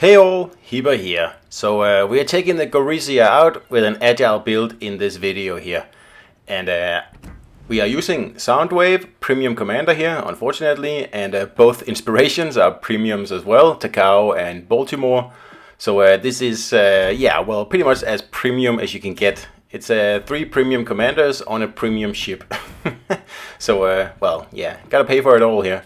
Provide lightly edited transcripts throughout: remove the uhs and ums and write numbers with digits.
Hey all, Hiba here. So we are taking the Gorizia out with an Agile build in this video here. And we are using Soundwave Premium Commander here, unfortunately. And both inspirations are premiums as well, Takao and Baltimore. So this is, pretty much as premium as you can get. It's 3 premium commanders on a premium ship. So, gotta pay for it all here.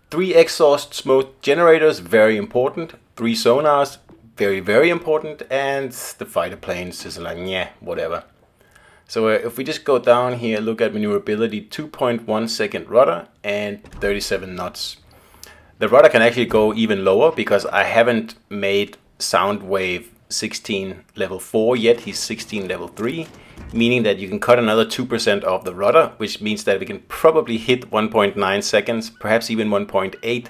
3 exhaust smoke generators, very important. 3 sonars, very, very important. And the fighter planes is like, yeah, whatever. So if we just go down here, look at maneuverability, 2.1 second rudder and 37 knots. The rudder can actually go even lower because I haven't made Soundwave 16 level 4 yet. He's 16 level 3, meaning that you can cut another 2% of the rudder, which means that we can probably hit 1.9 seconds, perhaps even 1.8,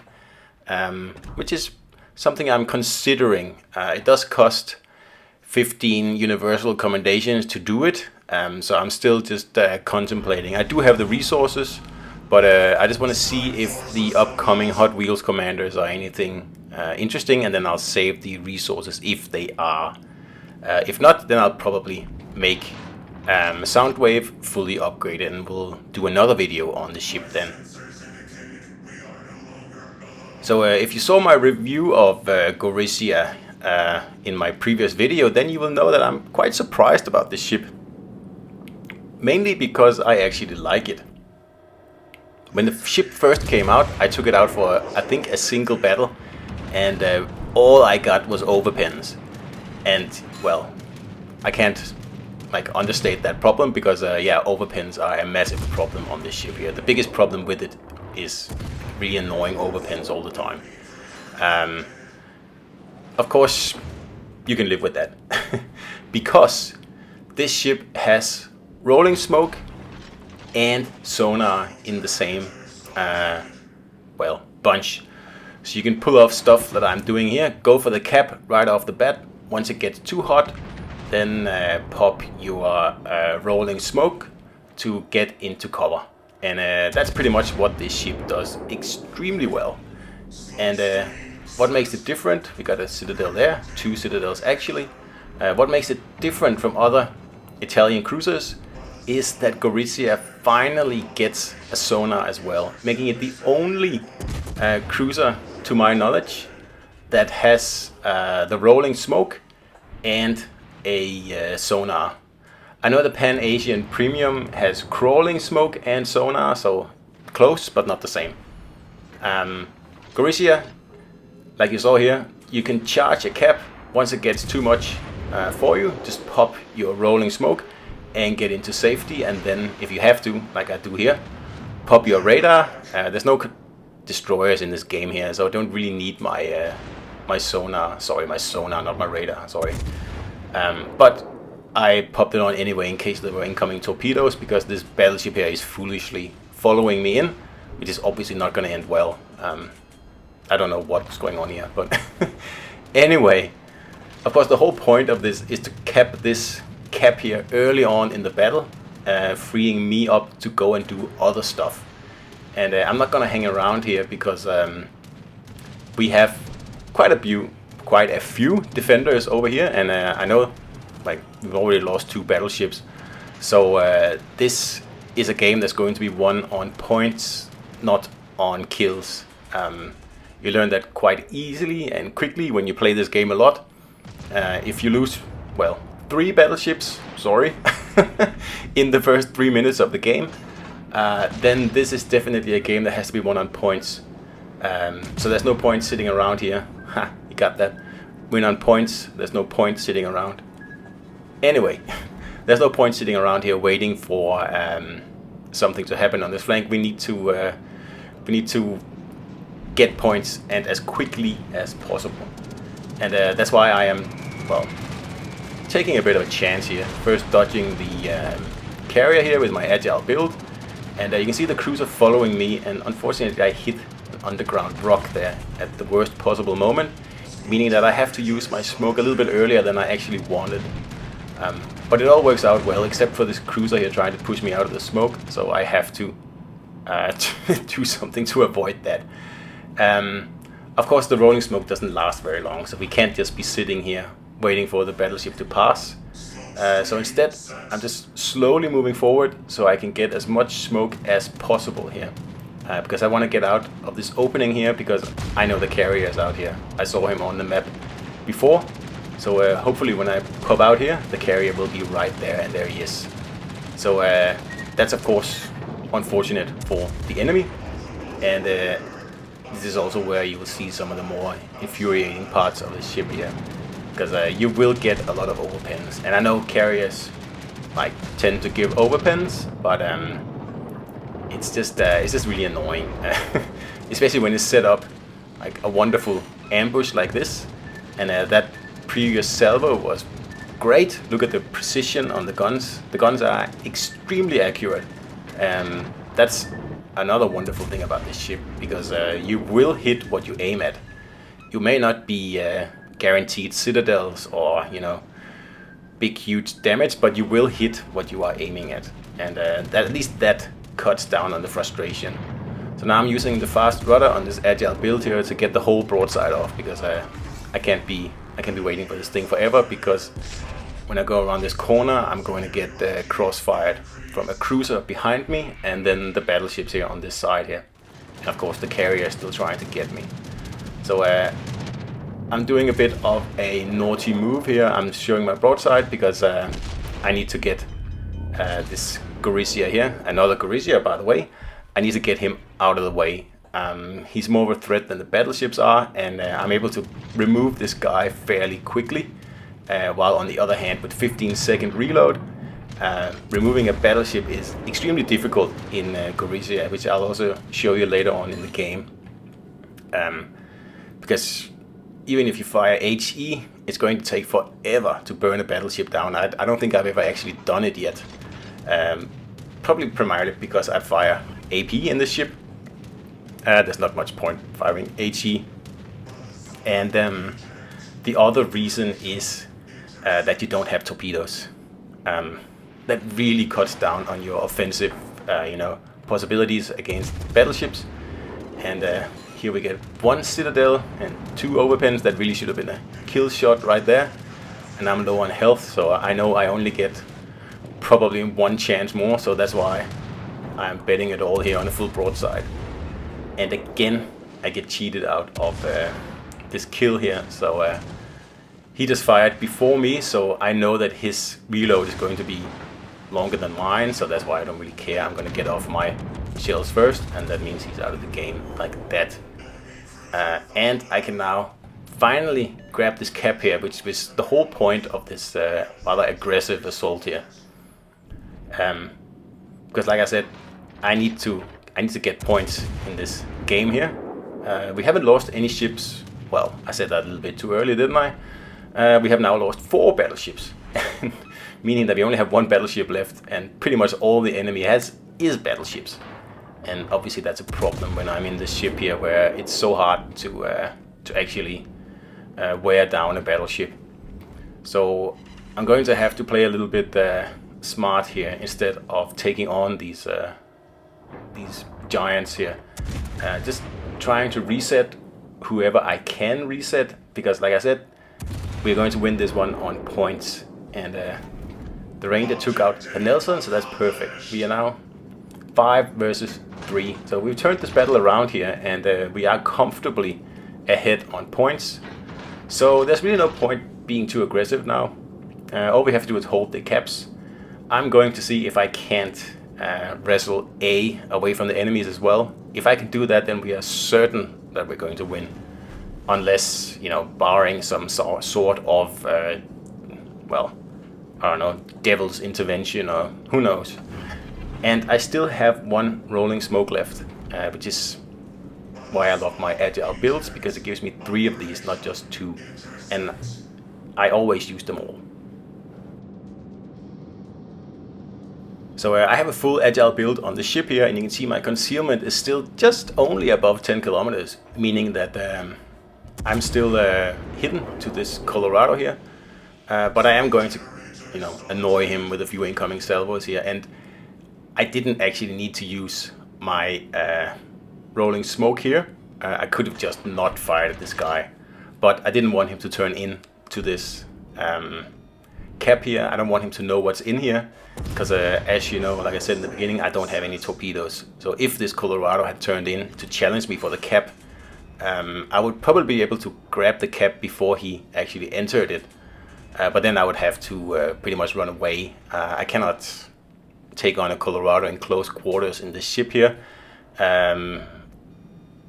which is something I'm considering. It does cost 15 universal commendations to do it, so I'm still just contemplating. I do have the resources, but I just want to see if the upcoming Hot Wheels commanders are anything interesting, and then I'll save the resources if they are. If not, then I'll probably make Soundwave fully upgraded, and we'll do another video on the ship then. So if you saw my review of Gorizia in my previous video, then you will know that I'm quite surprised about this ship. Mainly because I actually like it. When the ship first came out, I took it out for, I think, a single battle. And all I got was overpens. And, well, I can't understate that problem because, overpens are a massive problem on this ship here. The biggest problem with it is really annoying overpens all the time. Of course, you can live with that. Because this ship has rolling smoke and sonar in the same, bunch. So you can pull off stuff that I'm doing here. Go for the cap right off the bat. Once it gets too hot, then pop your rolling smoke to get into cover. And that's pretty much what this ship does extremely well. And what makes it different? We got a citadel there, 2 citadels actually. What makes it different from other Italian cruisers is that Gorizia finally gets a sonar as well, making it the only cruiser, to my knowledge, that has the rolling smoke and a sonar. I know the Pan Asian Premium has crawling smoke and sonar, so close but not the same. Gorizia, like you saw here, you can charge a cap. Once it gets too much for you, just pop your rolling smoke and get into safety, and then if you have to, like I do here, pop your radar. There's no destroyers in this game here, so I don't really need my my sonar. Sorry, my sonar, not my radar. Sorry. But I popped it on anyway in case there were incoming torpedoes, because this battleship here is foolishly following me in, which is obviously not going to end well. I don't know what's going on here, but anyway, of course the whole point of this is to cap this cap here early on in the battle, freeing me up to go and do other stuff. And I'm not going to hang around here because we have quite a few defenders over here, and I know we've already lost 2 battleships. So this is a game that's going to be won on points, not on kills. You learn that quite easily and quickly when you play this game a lot. If you lose, 3 battleships, sorry, in the first 3 minutes of the game, then this is definitely a game that has to be won on points. So there's no point sitting around here. Ha, you got that. Win on points, there's no point sitting around. Anyway, there's no point sitting around here waiting for something to happen on this flank. We need to get points, and as quickly as possible. And that's why I am, taking a bit of a chance here. First dodging the carrier here with my Agile build. And you can see the cruiser following me, and unfortunately I hit an underground rock there at the worst possible moment, meaning that I have to use my smoke a little bit earlier than I actually wanted. But it all works out well, except for this cruiser here trying to push me out of the smoke, so I have to do something to avoid that. Of course, the rolling smoke doesn't last very long, so we can't just be sitting here waiting for the battleship to pass. So instead, I'm just slowly moving forward so I can get as much smoke as possible here. Because I want to get out of this opening here, because I know the carrier is out here. I saw him on the map before. So hopefully when I pop out here, the carrier will be right there, and there he is. So that's of course unfortunate for the enemy. And this is also where you will see some of the more infuriating parts of the ship here. Because you will get a lot of overpens. And I know carriers like tend to give overpens, but it's just really annoying. Especially when it's set up like a wonderful ambush like this. And that previous salvo was great. Look at the precision on the guns. The guns are extremely accurate. That's another wonderful thing about this ship, because you will hit what you aim at. You may not be guaranteed citadels or, you know, big huge damage, but you will hit what you are aiming at, and at least that cuts down on the frustration. So now I'm using the fast rudder on this agile build here to get the whole broadside off, because I can't be waiting for this thing forever, because when I go around this corner I'm going to get crossfired from a cruiser behind me, and then the battleships here on this side here, and of course the carrier is still trying to get me. So I'm doing a bit of a naughty move here. I'm showing my broadside because I need to get this Gorizia here, another Gorizia by the way. I need to get him out of the way. He's more of a threat than the battleships are, and I'm able to remove this guy fairly quickly. While on the other hand, with 15-second reload, removing a battleship is extremely difficult in Gorizia, which I'll also show you later on in the game. Because even if you fire HE, it's going to take forever to burn a battleship down. I don't think I've ever actually done it yet. Probably primarily because I fire AP in this ship. There's not much point firing HE. And the other reason is that you don't have torpedoes. That really cuts down on your offensive possibilities against battleships. And here we get one citadel and 2 overpens. That really should have been a kill shot right there. And I'm low on health, so I know I only get probably 1 chance more, so that's why I'm betting it all here on a full broadside. And again, I get cheated out of this kill here. So he just fired before me, so I know that his reload is going to be longer than mine, so that's why I don't really care. I'm going to get off my shells first, and that means he's out of the game like that. And I can now finally grab this cap here, which was the whole point of this rather aggressive assault here. Because like I said, I need to get points in this game here. We haven't lost any ships. Well, I said that a little bit too early, didn't I? We have now lost 4 battleships, meaning that we only have 1 battleship left, and pretty much all the enemy has is battleships. And obviously that's a problem when I'm in this ship here, where it's so hard to actually wear down a battleship. So I'm going to have to play a little bit smart here, instead of taking on these giants here. Just trying to reset whoever I can reset, because like I said, we're going to win this one on points. And the Ranger took out the Nelson, so that's perfect. We are now 5 versus 3. So we've turned this battle around here, and we are comfortably ahead on points. So there's really no point being too aggressive now. All we have to do is hold the caps. I'm going to see if I can't wrestle A away from the enemies as well. If I can do that, then we are certain that we're going to win. Unless, barring some sort of, well, I don't know, devil's intervention or who knows. And I still have 1 rolling smoke left, which is why I love my agile builds, because it gives me 3 of these, not just 2. And I always use them all. So I have a full agile build on the ship here, and you can see my concealment is still just only above 10 kilometers, meaning that I'm still hidden to this Colorado here. But I am going to, annoy him with a few incoming salvos here. And I didn't actually need to use my rolling smoke here, I could have just not fired at this guy, but I didn't want him to turn in to this cap here. I don't want him to know what's in here, because as you know, like I said in the beginning, I don't have any torpedoes. So if this Colorado had turned in to challenge me for the cap, I would probably be able to grab the cap before he actually entered it. But then I would have to pretty much run away. I cannot take on a Colorado in close quarters in this ship here,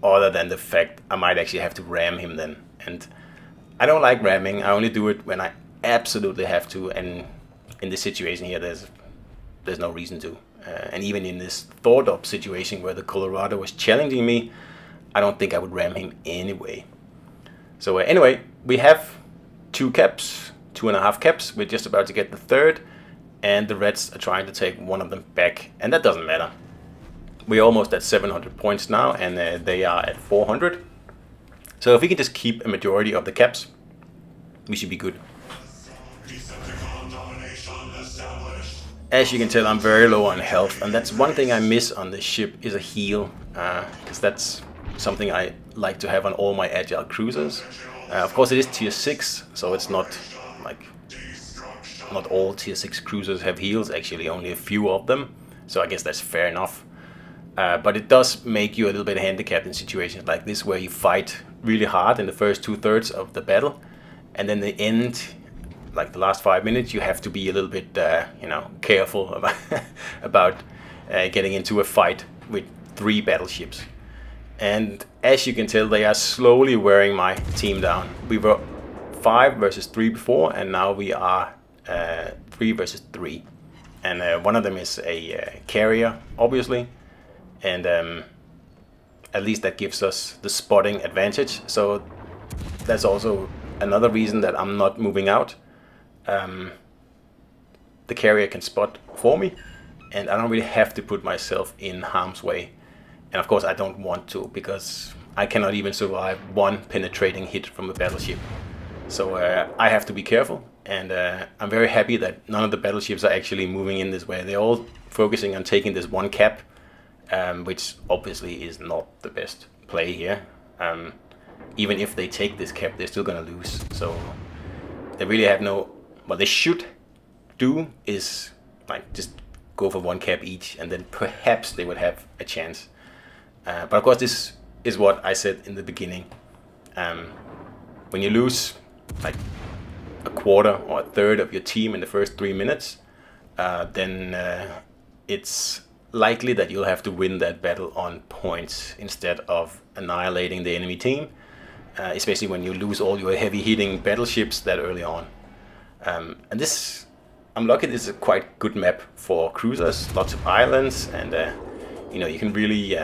other than the fact I might actually have to ram him then. And I don't like ramming. I only do it when I absolutely have to, and in this situation here there's no reason to. And even in this thought up situation where the Colorado was challenging me, I don't think I would ram him anyway. So anyway, we have 2.5 caps. We're just about to get the third, and the Reds are trying to take one of them back, and that doesn't matter. We're almost at 700 points now, and they are at 400. So if we can just keep a majority of the caps, we should be good. As you can tell, I'm very low on health, and that's one thing I miss on this ship, is a heal, because that's something I like to have on all my Agile cruisers. Of course it is tier 6, so it's not like, not all tier 6 cruisers have heals, actually only a few of them, so I guess that's fair enough. But it does make you a little bit handicapped in situations like this, where you fight really hard in the first 2/3 of the battle, and then the end, like the last 5 minutes, you have to be a little bit, careful about getting into a fight with 3 battleships. And as you can tell, they are slowly wearing my team down. We were 5 versus 3 before, and now we are 3 versus 3. And one of them is a carrier, obviously, and at least that gives us the spotting advantage. So that's also another reason that I'm not moving out. The carrier can spot for me, and I don't really have to put myself in harm's way. And of course I don't want to, because I cannot even survive one penetrating hit from a battleship. So I have to be careful, and I'm very happy that none of the battleships are actually moving in this way. They're all focusing on taking this one cap, which obviously is not the best play here. Even if they take this cap, they're still gonna lose. So they really have no... What they should do is like just go for one cap each, and then perhaps they would have a chance. But of course, this is what I said in the beginning. When you lose like a quarter or a third of your team in the first 3 minutes, then it's likely that you'll have to win that battle on points instead of annihilating the enemy team, especially when you lose all your heavy hitting battleships that early on. And this, I'm lucky, this is a quite good map for cruisers, lots of islands, and you can really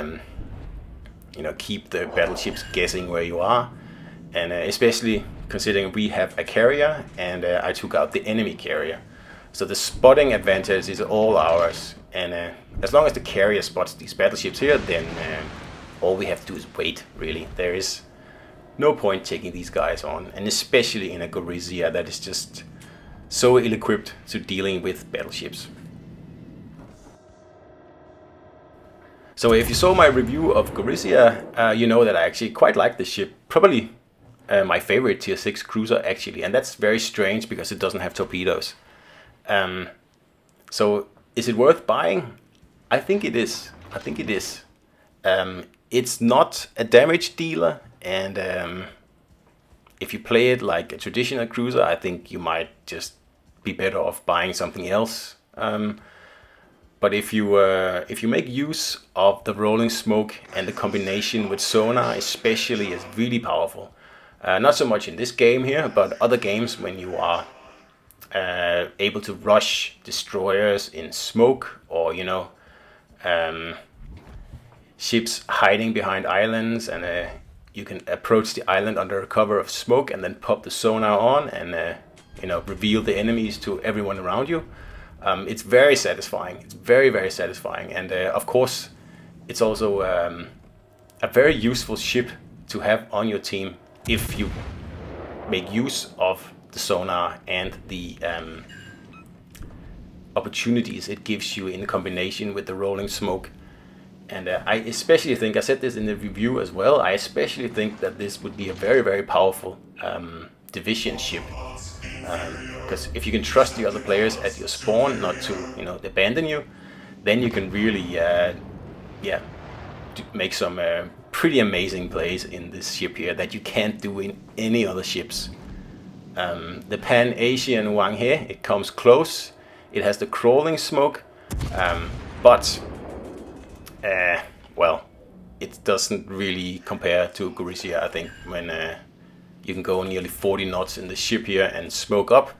keep the battleships guessing where you are, and especially considering we have a carrier, and I took out the enemy carrier. So the spotting advantage is all ours, and as long as the carrier spots these battleships here, then all we have to do is wait, really. There is no point taking these guys on, and especially in a Gorizia that is just so ill-equipped to dealing with battleships. So if you saw my review of Gorizia, you know that I actually quite like this ship. Probably my favorite tier 6 cruiser, actually, and that's very strange because it doesn't have torpedoes. So is it worth buying? I think it is. It's not a damage dealer, and if you play it like a traditional cruiser, I think you might just be better off buying something else. But if you make use of the rolling smoke, and the combination with sonar especially is really powerful. Not so much in this game here, but other games when you are able to rush destroyers in smoke, or ships hiding behind islands, and you can approach the island under cover of smoke and then pop the sonar on and reveal the enemies to everyone around you. It's very satisfying. It's very, very satisfying, and of course it's also a very useful ship to have on your team if you make use of the sonar and the opportunities it gives you in combination with the rolling smoke. And I especially think, I said this in the review as well, I especially think that this would be a very, very powerful division ship. Because if you can trust the other players at your spawn not to, abandon you, then you can really, make some pretty amazing plays in this ship here that you can't do in any other ships. The Pan-Asian Wang He, it comes close. It has the crawling smoke, but well, it doesn't really compare to Gorizia, I think, when you can go nearly 40 knots in the ship here and smoke up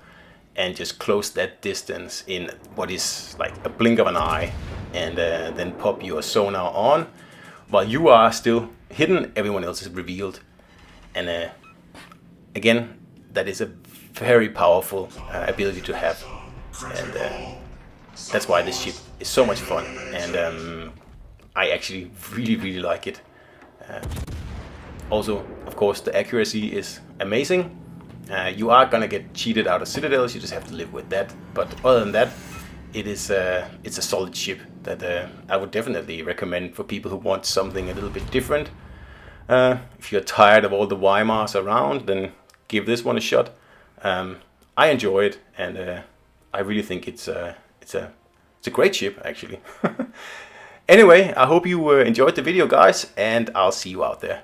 and just close that distance in what is like a blink of an eye, and then pop your sonar on. While you are still hidden, everyone else is revealed. And again, that is a very powerful ability to have. And that's why this ship is so much fun. And I actually really, really like it. Also, of course, the accuracy is amazing. You are gonna get cheated out of citadels, you just have to live with that. But other than that, it's a solid ship that I would definitely recommend for people who want something a little bit different. If you're tired of all the Weimars around, then give this one a shot. I enjoy it, and I really think it's a great ship, actually. Anyway, I hope you enjoyed the video, guys, and I'll see you out there.